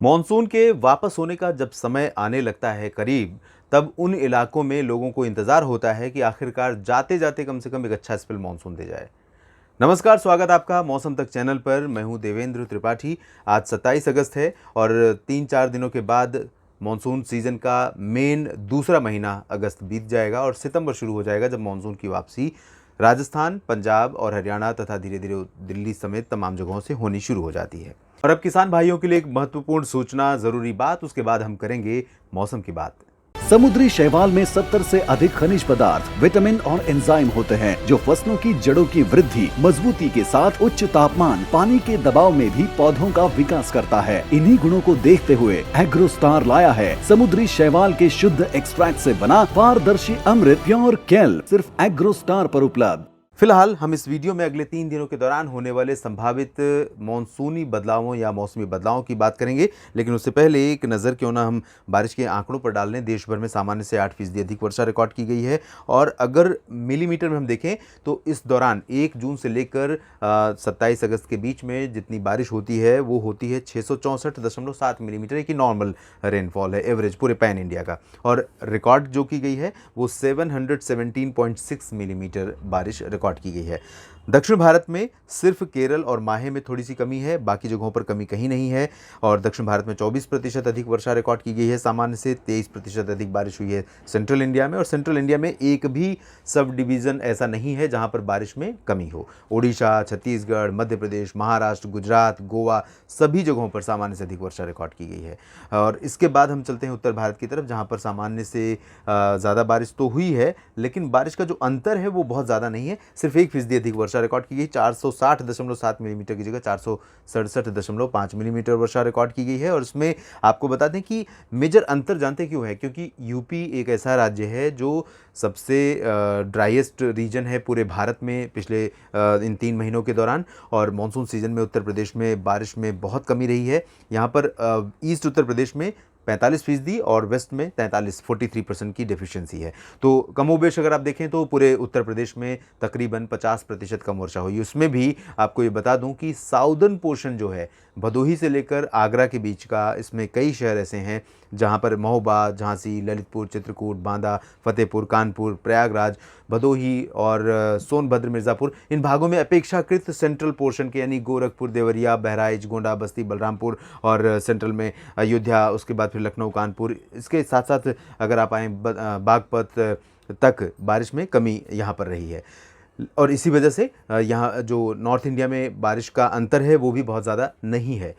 Monsoon के वापस होने का जब समय आने लगता है करीब, तब उन इलाकों में लोगों को इंतजार होता है कि आखिरकार जाते जाते कम से कम एक अच्छा स्पेल मॉनसून दे जाए। नमस्कार, स्वागत आपका मौसम तक चैनल पर। मैं हूं देवेंद्र त्रिपाठी। आज 27 अगस्त है और 3-4 दिनों के बाद मॉनसून सीजन का मेन दूसरा महीना अगस्त बीत जाएगा और सितंबर शुरू हो जाएगा, जब मॉनसून की वापसी राजस्थान, पंजाब और हरियाणा तथा धीरे धीरे दिल्ली समेत तमाम जगहों से होनी शुरू हो जाती है। और अब किसान भाइयों के लिए एक महत्वपूर्ण सूचना, जरूरी बात, उसके बाद हम करेंगे मौसम की बात। समुद्री शैवाल में 70 से अधिक खनिज पदार्थ, विटामिन और एंजाइम होते हैं जो फसलों की जड़ों की वृद्धि, मजबूती के साथ उच्च तापमान, पानी के दबाव में भी पौधों का विकास करता है। इन्हीं गुणों को देखते हुए एग्रोस्टार लाया है समुद्री शैवाल के शुद्ध एक्सट्रैक्ट से बना पारदर्शी अमृत प्योर केल, सिर्फ एग्रोस्टार पर उपलब्ध। फिलहाल हम इस वीडियो में अगले 3 दिनों के दौरान होने वाले संभावित मॉनसूनी बदलावों या मौसमी बदलावों की बात करेंगे, लेकिन उससे पहले एक नज़र क्यों ना हम बारिश के आंकड़ों पर डाल लें। देश भर में सामान्य से 8% अधिक वर्षा रिकॉर्ड की गई है और अगर मिलीमीटर में हम देखें तो इस दौरान 1 जून से लेकर 27 अगस्त के बीच में जितनी बारिश होती है वो होती है 664.7 मिलीमीटर, एक नॉर्मल रेनफॉल है, एवरेज पूरे पैन इंडिया का। और रिकॉर्ड जो की गई है वो 717.6 मिलीमीटर बारिश रिकॉर्ड की गई है। दक्षिण भारत में सिर्फ केरल और माहे में थोड़ी सी कमी है, बाकी जगहों पर कमी कहीं नहीं है। और दक्षिण भारत में 24% अधिक वर्षा रिकॉर्ड की गई है सामान्य से, 23% अधिक बारिश हुई है सेंट्रल इंडिया में। और सेंट्रल इंडिया में एक भी सब डिवीज़न ऐसा नहीं है जहां पर बारिश में कमी हो। ओडिशा, छत्तीसगढ़, मध्य प्रदेश, महाराष्ट्र, गुजरात, गोवा, सभी जगहों पर सामान्य से अधिक वर्षा रिकॉर्ड की गई है। और इसके बाद हम चलते हैं उत्तर भारत की तरफ, जहाँ पर सामान्य से ज़्यादा बारिश तो हुई है, लेकिन बारिश का जो अंतर है वो बहुत ज़्यादा नहीं है। सिर्फ 1% अधिक वर्षा रिकॉर्ड की गई, 460.7 मिलीमीटर की जगह 467.5 मिलीमीटर वर्षा रिकॉर्ड की गई है। और इसमें आपको बता दें कि मेजर अंतर जानते क्यों है, क्योंकि यूपी एक ऐसा राज्य है जो सबसे ड्राइएस्ट रीजन है पूरे भारत में पिछले इन 3 महीनों के दौरान। और मानसून सीजन में उत्तर प्रदेश में बारिश में बहुत कमी रही है। यहाँ पर ईस्ट उत्तर प्रदेश में 45% और वेस्ट में 43% की डेफिशिएंसी है। तो कमोबेश अगर आप देखें तो पूरे उत्तर प्रदेश में तकरीबन 50% कम वर्षा हुई। उसमें भी आपको ये बता दूं कि साउदर्न पोर्शन जो है भदोही से लेकर आगरा के बीच का, इसमें कई शहर ऐसे हैं जहां पर महोबा, झांसी, ललितपुर, चित्रकूट, बांदा, फतेहपुर, कानपुर, प्रयागराज, भदोही और सोनभद्र, मिर्ज़ापुर, इन भागों में अपेक्षाकृत सेंट्रल पोर्शन के यानी गोरखपुर, देवरिया, बहराइच, गोंडा, बस्ती, बलरामपुर और सेंट्रल में अयोध्या, उसके बाद फिर लखनऊ, कानपुर, इसके साथ साथ अगर आप आएँ बागपत तक बारिश में कमी यहाँ पर रही है। और इसी वजह से यहाँ जो नॉर्थ इंडिया में बारिश का अंतर है वो भी बहुत ज़्यादा नहीं है।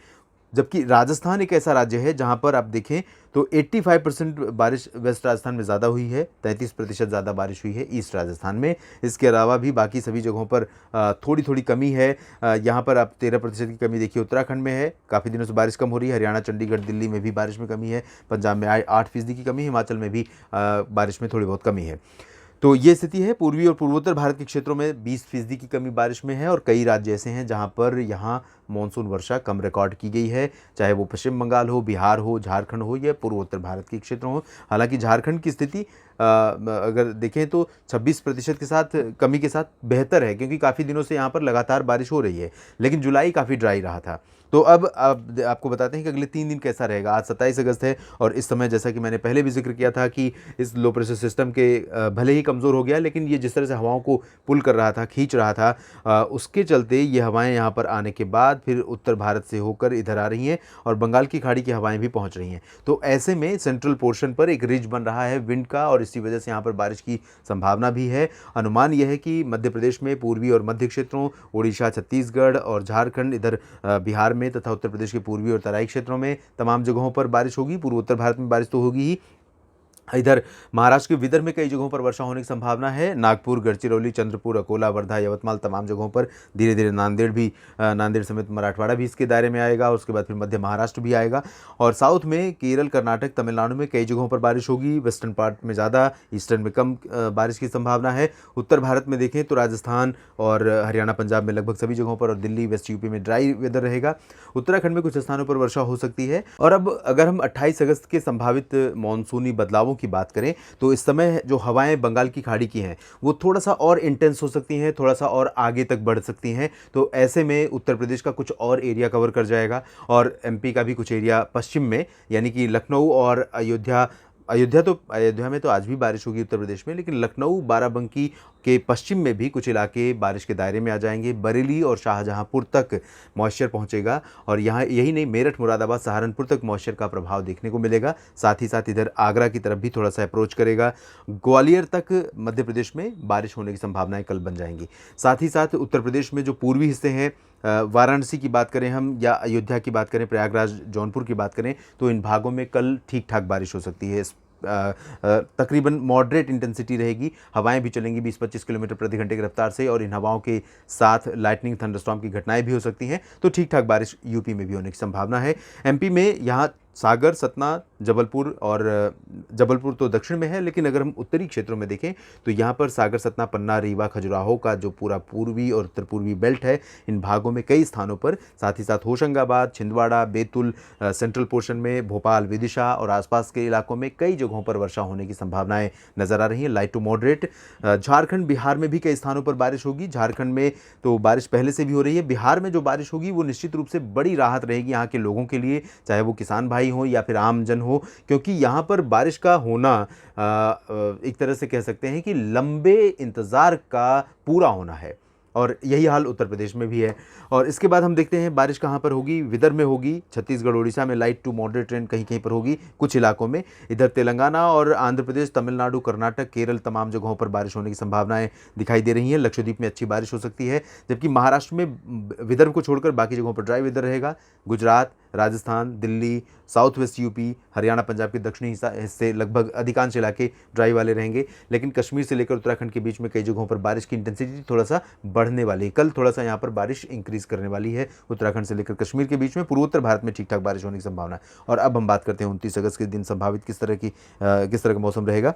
जबकि राजस्थान एक ऐसा राज्य है जहाँ पर आप देखें तो 85% बारिश वेस्ट राजस्थान में ज़्यादा हुई है, 33% ज़्यादा बारिश हुई है ईस्ट राजस्थान में। इसके अलावा भी बाकी सभी जगहों पर थोड़ी थोड़ी कमी है। यहाँ पर आप 13% की कमी देखिए उत्तराखंड में है, काफ़ी दिनों से बारिश कम हो रही है। हरियाणा, चंडीगढ़, दिल्ली में भी बारिश में कमी है। पंजाब में 8% की कमी, हिमाचल में भी बारिश में थोड़ी बहुत कमी है। तो ये स्थिति है। पूर्वी और पूर्वोत्तर भारत के क्षेत्रों में 20% की कमी बारिश में है और कई राज्य ऐसे हैं जहां पर यहाँ मानसून वर्षा कम रिकॉर्ड की गई है, चाहे वो पश्चिम बंगाल हो, बिहार हो, झारखंड हो या पूर्वोत्तर भारत के क्षेत्र हो। हालांकि झारखंड की स्थिति अगर देखें तो 26% के साथ कमी के साथ बेहतर है, क्योंकि काफ़ी दिनों से यहाँ पर लगातार बारिश हो रही है, लेकिन जुलाई काफ़ी ड्राई रहा था। तो अब आपको बताते हैं कि अगले 3 दिन कैसा रहेगा। आज 27 अगस्त है और इस समय जैसा कि मैंने पहले भी जिक्र किया था कि इस लो प्रेशर सिस्टम के भले ही कमज़ोर हो गया, लेकिन ये जिस तरह से हवाओं को पुल कर रहा था, खींच रहा था, उसके चलते ये हवाएं यहाँ पर आने के बाद फिर उत्तर भारत से होकर इधर आ रही हैं और बंगाल की खाड़ी की हवाएं भी पहुँच रही हैं। तो ऐसे में सेंट्रल पोर्शन पर एक रिज बन रहा है विंड का और इसी वजह से यहाँ पर बारिश की संभावना भी है। अनुमान यह है कि मध्य प्रदेश में पूर्वी और मध्य क्षेत्रों, उड़ीसा, छत्तीसगढ़ और झारखंड, इधर बिहार में तथा उत्तर प्रदेश के पूर्वी और तराई क्षेत्रों में तमाम जगहों पर बारिश होगी। पूर्वोत्तर भारत में बारिश तो होगी ही, इधर महाराष्ट्र के विदर्भ में कई जगहों पर वर्षा होने की संभावना है। नागपुर, गढ़चिरौली, चंद्रपुर, अकोला, वर्धा, यवतमाल, तमाम जगहों पर धीरे धीरे नांदेड़ समेत मराठवाड़ा भी इसके दायरे में आएगा। उसके बाद फिर मध्य महाराष्ट्र भी आएगा और साउथ में केरल, कर्नाटक, तमिलनाडु में कई जगहों पर बारिश होगी। वेस्टर्न पार्ट में ज़्यादा, ईस्टर्न में कम बारिश की संभावना है। उत्तर भारत में देखें तो राजस्थान और हरियाणा, पंजाब में लगभग सभी जगहों पर और दिल्ली, वेस्ट यूपी में ड्राई वेदर रहेगा। उत्तराखंड में कुछ स्थानों पर वर्षा हो सकती है। और अब अगर हम 28 अगस्त के संभावित मानसूनी बदलावों की बात करें तो इस समय जो हवाएं बंगाल की खाड़ी की हैं वो थोड़ा सा और इंटेंस हो सकती हैं, थोड़ा सा और आगे तक बढ़ सकती हैं। तो ऐसे में उत्तर प्रदेश का कुछ और एरिया कवर कर जाएगा और एमपी का भी कुछ एरिया पश्चिम में, यानी कि लखनऊ और अयोध्या में तो आज भी बारिश होगी उत्तर प्रदेश में, लेकिन लखनऊ बाराबंकी के पश्चिम में भी कुछ इलाके बारिश के दायरे में आ जाएंगे। बरेली और शाहजहांपुर तक मॉइस्चर पहुंचेगा और यहाँ यही नहीं, मेरठ, मुरादाबाद, सहारनपुर तक मॉइस्चर का प्रभाव देखने को मिलेगा। साथ ही साथ इधर आगरा की तरफ भी थोड़ा सा अप्रोच करेगा। ग्वालियर तक मध्य प्रदेश में बारिश होने की संभावनाएं कल बन जाएंगी। साथ ही साथ उत्तर प्रदेश में जो पूर्वी हिस्से हैं, वाराणसी की बात करें हम या अयोध्या की बात करें, प्रयागराज, जौनपुर की बात करें, तो इन भागों में कल ठीक ठाक बारिश हो सकती है। तकरीबन मॉडरेट इंटेंसिटी रहेगी। हवाएं भी चलेंगी 20-25 किलोमीटर प्रति घंटे की रफ्तार से और इन हवाओं के साथ लाइटनिंग, थंडरस्टॉर्म की घटनाएं भी हो सकती हैं। तो ठीक ठाक बारिश यूपी में भी होने की संभावना है। एमपी में यहाँ सागर, सतना, जबलपुर और जबलपुर तो दक्षिण में है, लेकिन अगर हम उत्तरी क्षेत्रों में देखें तो यहाँ पर सागर, सतना, पन्ना, रीवा, खजुराहो का जो पूरा पूर्वी और उत्तर पूर्वी बेल्ट है, इन भागों में कई स्थानों पर, साथ ही साथ होशंगाबाद, छिंदवाड़ा, बैतूल, सेंट्रल पोर्शन में, भोपाल, विदिशा और आसपास के इलाकों में कई जगहों पर वर्षा होने की संभावनाएं नजर आ रही हैं, light to moderate. Jharkhand, Bihar में भी कई स्थानों पर बारिश होगी। झारखंड में तो बारिश पहले से भी हो रही है। बिहार में जो बारिश होगी वो निश्चित रूप से बड़ी राहत रहेगी यहाँ के लोगों के लिए, चाहे वो किसान भाई हो या फिर आम जन हो, क्योंकि यहाँ पर बारिश का होना एक तरह से कह सकते हैं कि लंबे इंतज़ार का पूरा होना है और यही हाल उत्तर प्रदेश में भी है। और इसके बाद हम देखते हैं बारिश कहाँ पर होगी। विदर्भ में होगी, छत्तीसगढ़, उड़ीसा में लाइट टू मॉडरेट रेन कहीं कहीं पर होगी कुछ इलाकों में। इधर तेलंगाना और आंध्र प्रदेश, तमिलनाडु, कर्नाटक, केरल, तमाम जगहों पर बारिश होने की संभावनाएं दिखाई दे रही हैं। लक्षद्वीप में अच्छी बारिश हो सकती है, जबकि महाराष्ट्र में विदर्भ को छोड़कर बाकी जगहों पर ड्राई वेदर रहेगा। Gujarat, Rajasthan, Delhi, south west UP, Haryana, Punjab के दक्षिणी हिस्से लगभग अधिकांश इलाके ड्राई वाले रहेंगे, लेकिन कश्मीर से लेकर उत्तराखंड के बीच में कई जगहों पर बारिश की इंटेंसिटी थोड़ा सा बढ़ने वाली है। कल थोड़ा सा यहाँ पर बारिश इंक्रीज करने वाली है उत्तराखंड से लेकर कश्मीर के बीच में। पूर्वोत्तर भारत में ठीक ठाक बारिश होने की संभावना है। और अब हम बात करते हैं 29 अगस्त के दिन संभावित किस तरह का मौसम रहेगा।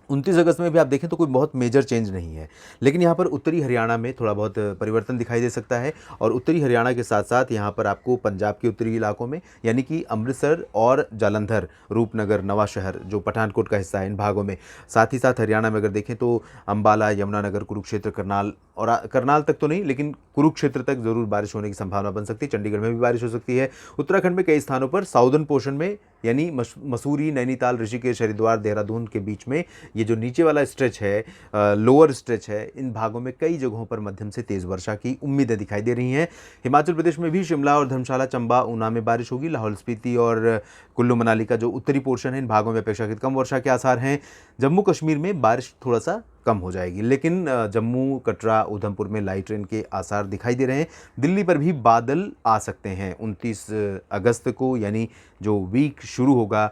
29 अगस्त में भी आप देखें तो कोई बहुत मेजर चेंज नहीं है, लेकिन यहाँ पर उत्तरी हरियाणा में थोड़ा बहुत परिवर्तन दिखाई दे सकता है। और उत्तरी हरियाणा के साथ साथ यहाँ पर आपको पंजाब के उत्तरी इलाकों में, यानी कि अमृतसर और जालंधर, रूपनगर, नवांशहर जो पठानकोट का हिस्सा है, इन भागों में, साथ ही साथ हरियाणा में अगर देखें तो अम्बाला, यमुनानगर, कुरुक्षेत्र, करनाल और करनाल तक तो नहीं, लेकिन कुरुक्षेत्र तक जरूर बारिश होने की संभावना बन सकती है। चंडीगढ़ में भी बारिश हो सकती है। उत्तराखंड में कई स्थानों पर साउदर्न पोर्शन में, यानी मसूरी, नैनीताल, ऋषिकेश, हरिद्वार, देहरादून के बीच में ये जो नीचे वाला स्ट्रेच है, लोअर स्ट्रेच है, इन भागों में कई जगहों पर मध्यम से तेज वर्षा की उम्मीदें दिखाई दे रही हैं। हिमाचल प्रदेश में भी शिमला और धर्मशाला, चंबा, ऊना में बारिश होगी। लाहौल स्पीति और कुल्लू मनाली का जो उत्तरी पोर्शन है, इन भागों में अपेक्षाकृत कम वर्षा के आसार हैं। जम्मू कश्मीर में बारिश थोड़ा सा कम हो जाएगी, लेकिन जम्मू, कटरा, उधमपुर में लाइट रेन के आसार दिखाई दे रहे हैं। दिल्ली पर भी बादल आ सकते हैं 29 अगस्त को, यानी जो वीक शुरू होगा,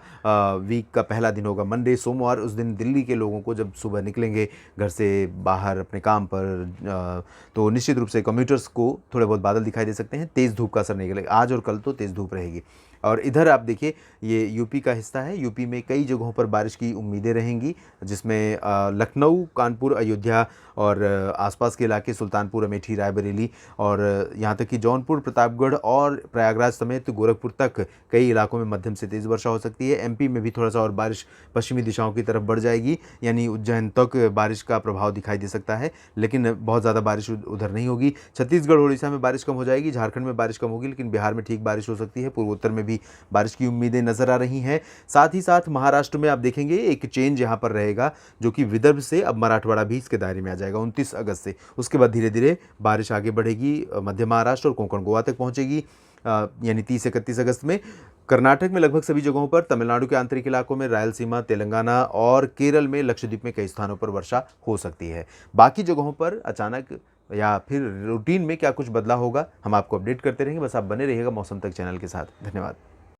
वीक का पहला दिन होगा मंडे, सोमवार। उस दिन दिल्ली के लोगों को जब सुबह निकलेंगे घर से बाहर अपने काम पर, तो निश्चित रूप से कम्यूटर्स को थोड़े बहुत बादल दिखाई दे सकते हैं। तेज़ धूप का असर नहीं लगेगा। आज और कल तो तेज़ धूप रहेगी। और इधर आप देखिए, ये यूपी का हिस्सा है। यूपी में कई जगहों पर बारिश की उम्मीदें रहेंगी, जिसमें लखनऊ, कानपुर, अयोध्या और आसपास के इलाके, सुल्तानपुर, अमेठी, रायबरेली और यहाँ तक कि जौनपुर, प्रतापगढ़ और प्रयागराज समेत गोरखपुर तक कई इलाकों में मध्यम से तेज़ वर्षा हो सकती है। एमपी में भी थोड़ा सा और बारिश पश्चिमी दिशाओं की तरफ बढ़ जाएगी, यानी उज्जैन तक बारिश का प्रभाव दिखाई दे सकता है, लेकिन बहुत ज़्यादा बारिश उधर नहीं होगी। छत्तीसगढ़, उड़ीसा में बारिश कम हो जाएगी। झारखंड में बारिश कम होगी, लेकिन बिहार में ठीक बारिश हो सकती है। पूर्वोत्तर में भी बारिश की उम्मीदें नजर आ रही हैं। साथ ही साथ महाराष्ट्र में आप देखेंगे एक चेंज यहां पर रहेगा, जो कि विदर्भ से अब मराठवाड़ा भी इसके दायरे में आ जाएगा 29 अगस्त से। उसके बाद धीरे धीरे बारिश आगे बढ़ेगी, मध्य महाराष्ट्र और कोंकण गोवा तक पहुंचेगी, यानी 30-31 अगस्त में। कर्नाटक में लगभग सभी जगहों पर, तमिलनाडु के आंतरिक इलाकों में, रायलसीमा, तेलंगाना और केरल में, लक्षद्वीप में कई स्थानों पर वर्षा हो सकती है। बाकी जगहों पर अचानक या फिर रूटीन में क्या कुछ बदलाव होगा, हम आपको अपडेट करते रहेंगे। बस आप बने रहिएगा मौसम तक चैनल के साथ। धन्यवाद।